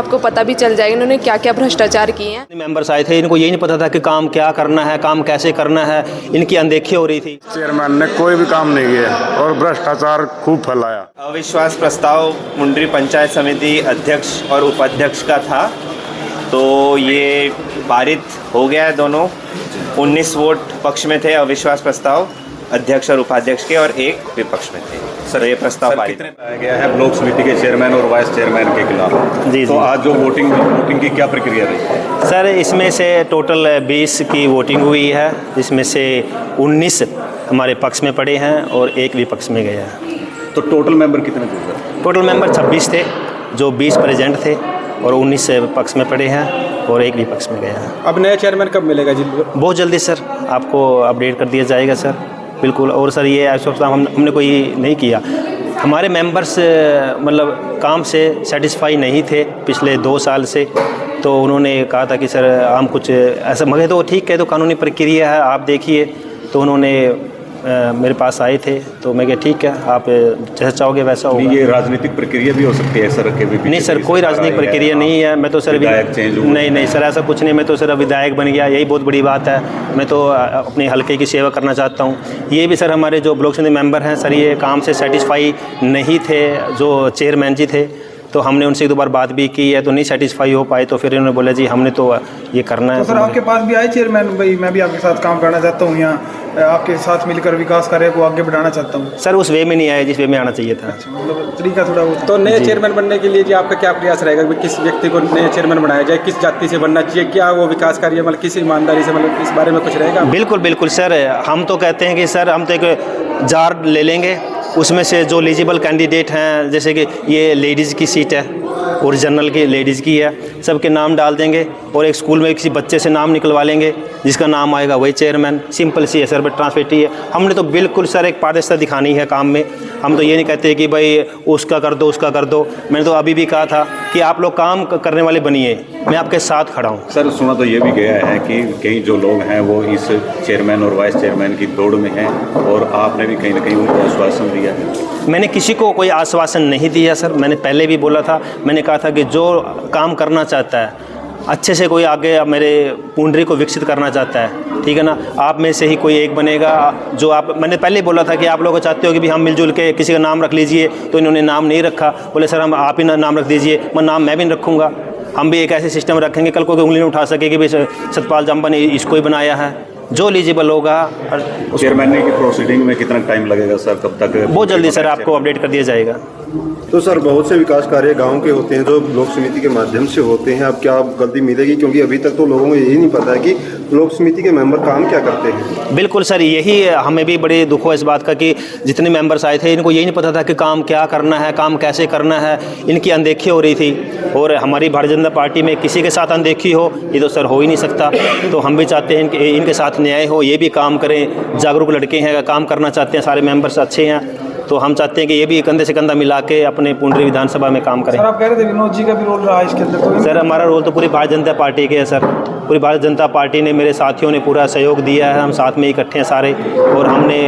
आपको पता भी चल जाएगा इन्होंने क्या क्या भ्रष्टाचार किए हैं। मेंबर्स आए थे, इनको यही नहीं पता था कि काम क्या करना है, काम कैसे करना है, इनकी अनदेखी हो रही थी। चेयरमैन ने कोई भी काम नहीं किया और भ्रष्टाचार खूब फैलाया। अविश्वास प्रस्ताव मुंडरी पंचायत समिति अध्यक्ष और उपाध्यक्ष का था, तो ये पारित हो गया है। दोनों 19 वोट पक्ष में थे अविश्वास प्रस्ताव अध्यक्ष और उपाध्यक्ष के, और 1 विपक्ष में थे। सर ये प्रस्ताव पारित कितने गया है ब्लॉक समिति के चेयरमैन और वाइस चेयरमैन के खिलाफ? जी तो आज जो वोटिंग की क्या प्रक्रिया रही? सर इसमें से टोटल 20 की वोटिंग हुई है, जिसमें से 19 हमारे पक्ष में पड़े हैं और 1 विपक्ष में गया है। तो टोटल मेंबर कितने थे सर? टोटल मेंबर 26 थे, जो 20 प्रेजेंट थे और 19 पक्ष में पड़े हैं और 1 विपक्ष में गया है। अब नया चेयरमैन कब मिलेगा जी? बहुत जल्दी सर, आपको अपडेट कर दिया जाएगा सर, बिल्कुल। और सर ये हमने कोई नहीं किया, हमारे मेंबर्स मतलब काम से सेटिस्फाई नहीं थे पिछले 2 साल से, तो उन्होंने कहा था कि सर हम कुछ ऐसा मगे, तो ठीक है तो कानूनी प्रक्रिया है आप देखिए। तो उन्होंने मेरे पास आए थे, तो मैं कहा ठीक है आप जैसा चाहोगे वैसा होगा। ये राजनीतिक प्रक्रिया भी हो सकती है सर? नहीं सर, कोई राजनीतिक प्रक्रिया नहीं है। मैं तो सर नहीं सर, ऐसा कुछ नहीं। मैं तो सर विधायक बन गया, यही बहुत बड़ी बात है। मैं तो अपने हल्के की सेवा करना चाहता हूँ। ये भी सर हमारे जो ब्लॉक समिति मेंबर हैं सर, ये काम से सेटिस्फाई नहीं थे, जो चेयरमैन जी थे, तो हमने उनसे 1-2 बार बात भी की है, तो नहीं सेटिस्फाई हो पाए। तो फिर इन्होंने बोला जी हमने तो ये करना है। तो सर आपके पास भी आए चेयरमैन, भाई मैं भी आपके साथ काम करना चाहता हूँ, यहाँ आपके साथ मिलकर विकास कार्य को आगे बढ़ाना चाहता हूँ। सर उस वे में नहीं आया जिस वे में आना चाहिए था। मतलब तरीका थोड़ा वो। तो नए चेयरमैन बनने के लिए जी आपका क्या प्रयास रहेगा? किस व्यक्ति को नए चेयरमैन बनाया जाए, किस जाति से बनना चाहिए, क्या वो विकास कार्य मतलब किस ईमानदारी से, मतलब इस बारे में कुछ रहेगा? बिल्कुल बिल्कुल सर, हम तो कहते हैं कि सर हम तो एक जार ले लेंगे, उसमें से जो एलिजिबल कैंडिडेट हैं, जैसे कि ये लेडीज़ की सीट है और जनरल की लेडीज़ की है, सबके नाम डाल देंगे और एक स्कूल में किसी बच्चे से नाम निकलवा लेंगे, जिसका नाम आएगा वही चेयरमैन। सिंपल सी है सर, बट ट्रांसपेरेंटी है। हमने तो बिल्कुल सर एक पारदर्शिता दिखानी है काम में। हम तो ये नहीं कहते कि भाई उसका कर दो उसका कर दो। मैंने तो अभी भी कहा था कि आप लोग काम करने वाले बनिए, मैं आपके साथ खड़ा हूँ। सर सुना तो ये भी गया है कि कई जो लोग हैं वो इस चेयरमैन और वाइस चेयरमैन की दौड़ में हैं, और आपने भी कहीं ना कहीं उनको आश्वासन दिया है। मैंने किसी को कोई आश्वासन नहीं दिया सर। मैंने पहले भी बोला था, मैंने कहा था कि जो काम करना चाहता है अच्छे से, कोई आगे मेरे पुंडरी को विकसित करना चाहता है, ठीक है ना, आप में से ही कोई एक बनेगा। जो आप, मैंने पहले बोला था कि आप लोग चाहते हो कि भी हम मिलजुल के किसी का नाम रख लीजिए, तो इन्होंने नाम नहीं रखा। बोले सर हम आप ही नाम रख दीजिए। मैं नाम मैं भी नहीं रखूँगा। हम भी एक ऐसे सिस्टम रखेंगे, कल को कोई उंगली नहीं उठा सके कि भाई सतपाल जम्पा ने इसको ही बनाया है। जो एलिजिबल होगा। चेयरमैन की प्रोसीडिंग में कितना टाइम लगेगा सर, कब तक? बहुत जल्दी सर, आपको अपडेट कर दिया जाएगा। तो सर बहुत से विकास कार्य गांव के होते हैं जो ब्लॉक समिति के माध्यम से होते हैं, अब क्या गलती मिलेगी? क्योंकि अभी तक तो लोगों को यही नहीं पता है कि ब्लॉक समिति के मेंबर काम क्या करते हैं। बिल्कुल सर, यही हमें भी बड़े दुख हो इस बात का कि जितने मेंबर्स आए थे इनको यही नहीं पता था कि काम क्या करना है, काम कैसे करना है। इनकी अनदेखी हो रही थी, और हमारी भारतीय जनता पार्टी में किसी के साथ अनदेखी हो ये तो सर हो ही नहीं सकता। तो हम भी चाहते हैं कि इनके साथ न्याय हो, ये भी काम करें। जागरूक लड़के हैं, काम करना चाहते हैं, सारे मेंबर्स अच्छे हैं, तो हम चाहते हैं कि ये भी कंधे से कंधा मिला के अपने पुंडरी विधानसभा में काम करें। सर आप कह रहे थे विनोद जी का भी रोल रहा है इसके अंदर? तो सर हमारा रोल तो पूरी भारतीय जनता पार्टी के है सर। पूरी भारतीय जनता पार्टी ने, मेरे साथियों ने पूरा सहयोग दिया है। हम साथ में इकट्ठे हैं सारे, और हमने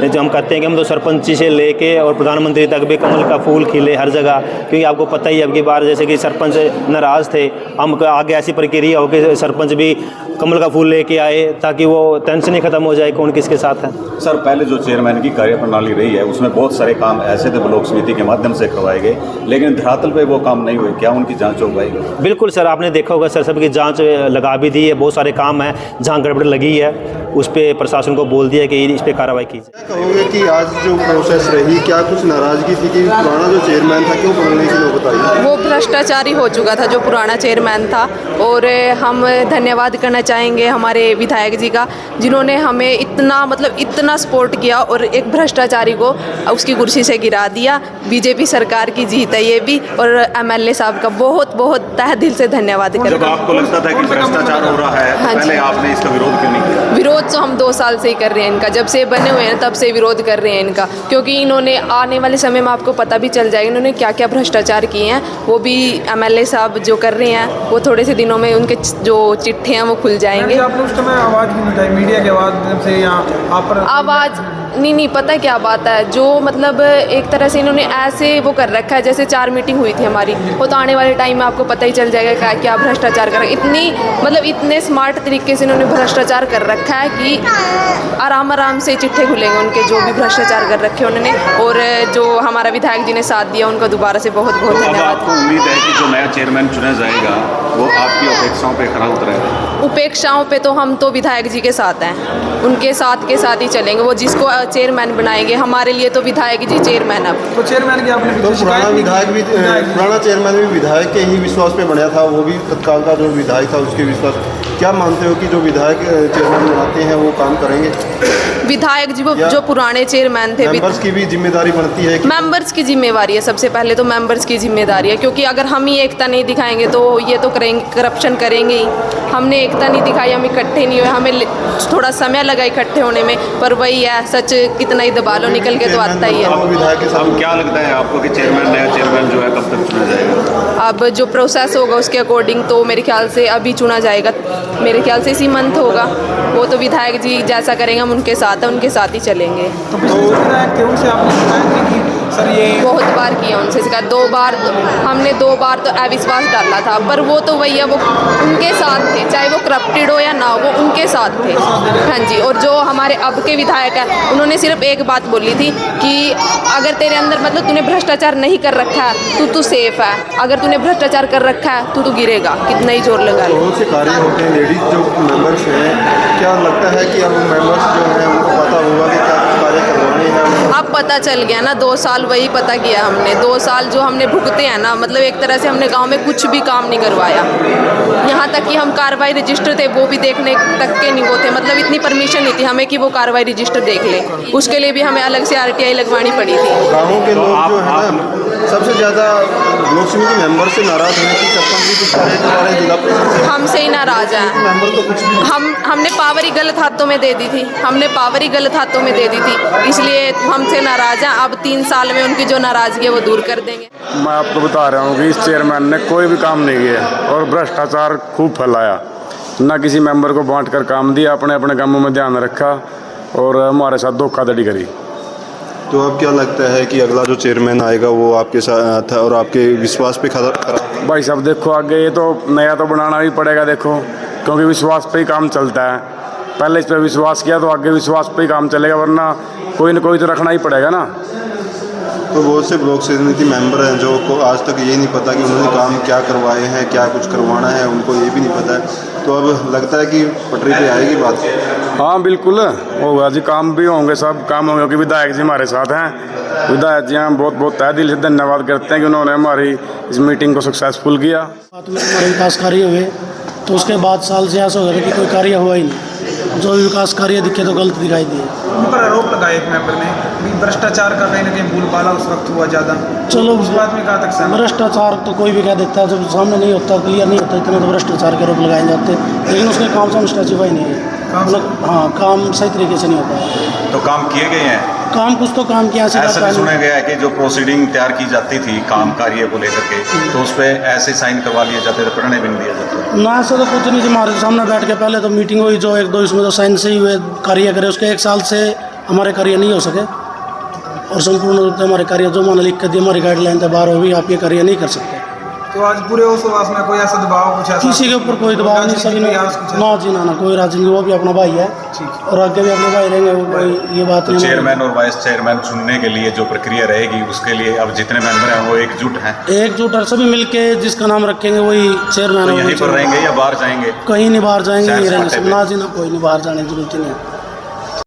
जो हम कहते हैं कि हम तो सरपंची से लेके और प्रधानमंत्री तक भी कमल का फूल खिले हर जगह। क्योंकि आपको पता ही अब की बार जैसे कि सरपंच नाराज़ थे, हम आगे ऐसी प्रक्रिया हो कि सरपंच भी कमल का फूल लेके आए ताकि वो टेंशन ही खत्म हो जाए कौन किसके साथ है। सर पहले जो चेयरमैन की कार्यप्रणाली रही है उसमें बहुत सारे काम ऐसे थे ब्लॉक समिति के माध्यम से करवाए गए, लेकिन धरातल पे वो काम नहीं हुए। क्या उनकी जांच हो पाएगी? बिल्कुल सर, आपने देखा होगा सर, सबकी जांच लगा भी दी है। बहुत सारे काम हैं जहां गड़बड़ लगी है, उस पर प्रशासन को बोल दिया कि इस पर कार्रवाई कीजिए। क्या कहोगे कि आज जो प्रोसेस रही, क्या कुछ नाराजगी थी कि पुराना जो चेयरमैन था क्यों बदलने की नौबत आई? वो भ्रष्टाचारी हो चुका था जो पुराना चेयरमैन था, और हम धन्यवाद करना चाहेंगे हमारे विधायक जी का, जिन्होंने हमें इतना सपोर्ट किया और एक भ्रष्टाचारी को उसकी कुर्सी से गिरा दिया। बीजेपी सरकार की जीत है ये भी, और एमएलए साहब का बहुत बहुत तहे दिल से धन्यवाद करते हैं। जब आपको लगता था कि भ्रष्टाचार हो रहा है, हाँ, पहले आपने इसका विरोध क्यों नहीं किया? विरोध तो हम 2 साल से ही कर रहे हैं इनका, जब से बने हुए हैं तब से विरोध कर रहे हैं इनका, क्योंकि इन्होंने आने वाले समय में आपको पता भी चल जाएगा इन्होंने क्या क्या भ्रष्टाचार किए हैं। वो भी एमएलए साहब जो कर रहे हैं, वो थोड़े से दिनों में उनके जो चिट्ठे हैं वो खुल जाएंगे। आप उस समय आवाज़ भी नहीं उठाई मीडिया के आवाज़ से, यहाँ आप पर नहीं पता है क्या बात है, जो मतलब एक तरह से इन्होंने ऐसे वो कर रखा है, जैसे 4 मीटिंग हुई थी हमारी, वो तो आने वाले टाइम में आपको पता ही चल जाएगा क्या भ्रष्टाचार कर इतनी मतलब इतने स्मार्ट तरीके से इन्होंने भ्रष्टाचार कर रखा है कि आराम से चिट्ठे खुलेंगे उनके, जो भी भ्रष्टाचार कर रखे उन्होंने। और जो हमारा विधायक जी ने साथ दिया उनका दोबारा से बहुत बहुत अब धन्यवाद। आपको उम्मीद है कि जो नया चेयरमैन चुना जाएगा वो आपकी अपेक्षाओं पे खरा उतरेगा? उपेक्षाओं पे तो हम तो विधायक जी के साथ हैं, उनके साथ के साथ ही चलेंगे। वो जिसको चेयरमैन बनाएंगे, हमारे लिए तो विधायक जी चेयरमैन अब। तो चेयरमैन की आपने तो पुराना विधायक भी पुराना चेयरमैन भी विधायक के ही विश्वास पे बना था, वो भी तत्काल का जो विधायक था उसके विश्वास। क्या मानते हो कि जो विधायक चेयरमैन बनाते हैं वो काम करेंगे? विधायक जी वो जो पुराने चेयरमैन थे, मेंबर्स की भी जिम्मेदारी बनती है कि मेंबर्स की जिम्मेवारी है, सबसे पहले तो मेंबर्स की जिम्मेदारी है, क्योंकि अगर हम ही एकता नहीं दिखाएंगे तो ये तो करेंगे, करप्शन करेंगे ही। हमने एकता नहीं दिखाई, हम इकट्ठे नहीं हुए, हमें थोड़ा समय लगा इकट्ठे होने में, पर वही है सच, कितना ही दबा लो निकल के तो आता ही है। विधायक के साथ अब क्या लगता है आपको कि नया चेयरमैन जो है कब तक चुना जाएगा? अब जो प्रोसेस होगा उसके अकॉर्डिंग तो मेरे ख्याल से अभी चुना जाएगा, मेरे ख्याल से इसी मंथ होगा। वो तो विधायक जी जैसा करेंगे हम उनके साथ हैं, उनके साथ ही चलेंगे। तो पिछले जो विधायक थे उनसे आपने शिकायत की सर ये बहुत बार किया उनसे शिकायत, 2 बार हमने 2 बार तो अविश्वास डाला था, पर वो तो वही है, वो उनके साथ थे, चाहे वो करप्टेड हो या ना हो, वो उनके साथ थे। हाँ जी। और जो हमारे अब के विधायक हैं उन्होंने सिर्फ एक बात बोली थी कि अगर तेरे अंदर मतलब तूने भ्रष्टाचार नहीं कर रखा है तू सेफ है, अगर तूने भ्रष्टाचार कर रखा है तू गिरेगा, कितना ही जोर लगा ले। बहुत से कार्य होते हैं, लेडीज जो मेंबर्स हैं, क्या लगता है कि अब मेंबर्स जो हैं उनको पता होगा कि क्या कार्य करवाने हैं? अब पता चल गया ना, 2 साल वही पता किया हमने, 2 साल जो हमने भुगते हैं ना, मतलब एक तरह से हमने गांव में कुछ भी काम नहीं करवाया। यहाँ तक कि हम कार्रवाई रजिस्टर थे वो भी देखने तक के नहीं वो थे, मतलब इतनी परमिशन नहीं थी हमें कि वो कार्रवाई रजिस्टर देख ले, उसके लिए भी हमें अलग से RTI लगवानी पड़ी थी। गाँव के लोग जो है ना सबसे ज़्यादा ब्लॉक समिति मेंबर से नाराज हैं कि सरपंच भी कुछ करे हमारे जिला परिषद से हमसे ही नाराज हैं। मेंबर तो कुछ भी हमने पावर ही गलत हाथों में दे दी थी, हमने पावर ही गलत हाथों में दे दी थी, इसलिए हमसे नाराज हैं। अब 3 साल में उनकी जो नाराजगी है वो दूर कर देंगे। मैं आपको बता रहा हूँ कि इस चेयरमैन ने कोई भी काम नहीं किया और भ्रष्टाचार खूब फैलाया, ना किसी मेंबर को बांट कर काम दिया, अपने अपने कामों में ध्यान रखा और हमारे साथ धोखाधड़ी करी। तो अब क्या लगता है कि अगला जो चेयरमैन आएगा वो आपके साथ और आपके विश्वास पे खरा भाई साहब देखो आगे ये तो नया तो बनाना ही पड़ेगा, देखो क्योंकि विश्वास पे ही काम चलता है। पहले इस पर विश्वास किया तो आगे विश्वास पे ही काम चलेगा, वरना कोई न कोई तो रखना ही पड़ेगा ना। तो बहुत से ब्लॉक समिति मेंबर हैं जो को आज तक ये नहीं पता कि उन्होंने काम क्या करवाए हैं, क्या कुछ करवाना है, उनको ये भी नहीं पता है। तो अब लगता है कि पटरी पे आएगी बात। हाँ बिल्कुल होगा जी, काम भी होंगे, सब काम होंगे, क्योंकि विधायक जी हमारे साथ हैं। विधायक जी हम बहुत बहुत तहे दिल से धन्यवाद करते हैं कि उन्होंने हमारी इस मीटिंग को सक्सेसफुल किया। हमारे विकास कार्य हुए तो उसके बाद साल से ऐसा हो गया कि कोई कार्य हुआ ही नहीं, जो भी विकास कार्य दिखे तो गलत दिखाई दिए। उन पर आरोप लगाया एक मेंबर ने भी भ्रष्टाचार का कहीं ना कहीं भूल भाला उस वक्त हुआ ज़्यादा। चलो उस बात में कहा तक सहमत? भ्रष्टाचार तो कोई भी कह देता है, जब सामने नहीं होता, क्लियर नहीं होता, इतना तो भ्रष्टाचार के आरोप लगाए जाते, लेकिन उसके काम से हम स्टैचूफाई नहीं है, मतलब हाँ काम सही तरीके से नहीं होता। तो काम किए गए हैं, काम कुछ तो काम किया ऐसा भी सुना गया है कि जो प्रोसीडिंग तैयार की जाती थी काम कार्य को लेकर के, तो उस पर ऐसे साइन करवा लिए जाते थे, प्रणय भी नहीं दिया जाता ना, ऐसा तो कुछ नहीं। हमारे सामने बैठ के पहले तो मीटिंग हुई, जो 1-2 इसमें तो साइन से ही हुए कार्य करे, उसके 1 साल से हमारे कार्य नहीं हो सके और संपूर्ण रूप से हमारे कार्य जो मैंने लिख कर दिया, हमारी गाइडलाइन से बाहर हो भी, आप ये कार्य नहीं कर सकते। तो आज पूरे उस उपवास में कोई ऐसा दबाव कुछ ऐसा किसी के ऊपर कोई दबाव नहीं, सभी ने ना जी ना कोई राजनीति, वो भी अपना भाई है और आगे भी अपने भाई रहेंगे, वो कोई ये बात तो नहीं। चेयरमैन और वाइस चेयरमैन चुनने के लिए जो प्रक्रिया रहेगी उसके लिए अब जितने मेंबर हैं वो एकजुट हैं, एकजुट और सभी मिलके जिसका नाम रखेंगे वही चेयरमैन तो यहीं पर रहेंगे या बाहर जाएंगे? कहीं नहीं बाहर जाएंगे, यहीं सैर रहेंगे सपाटे सब, ना जी ना कोई नहीं बाहर जाने की जरूरत नहीं है।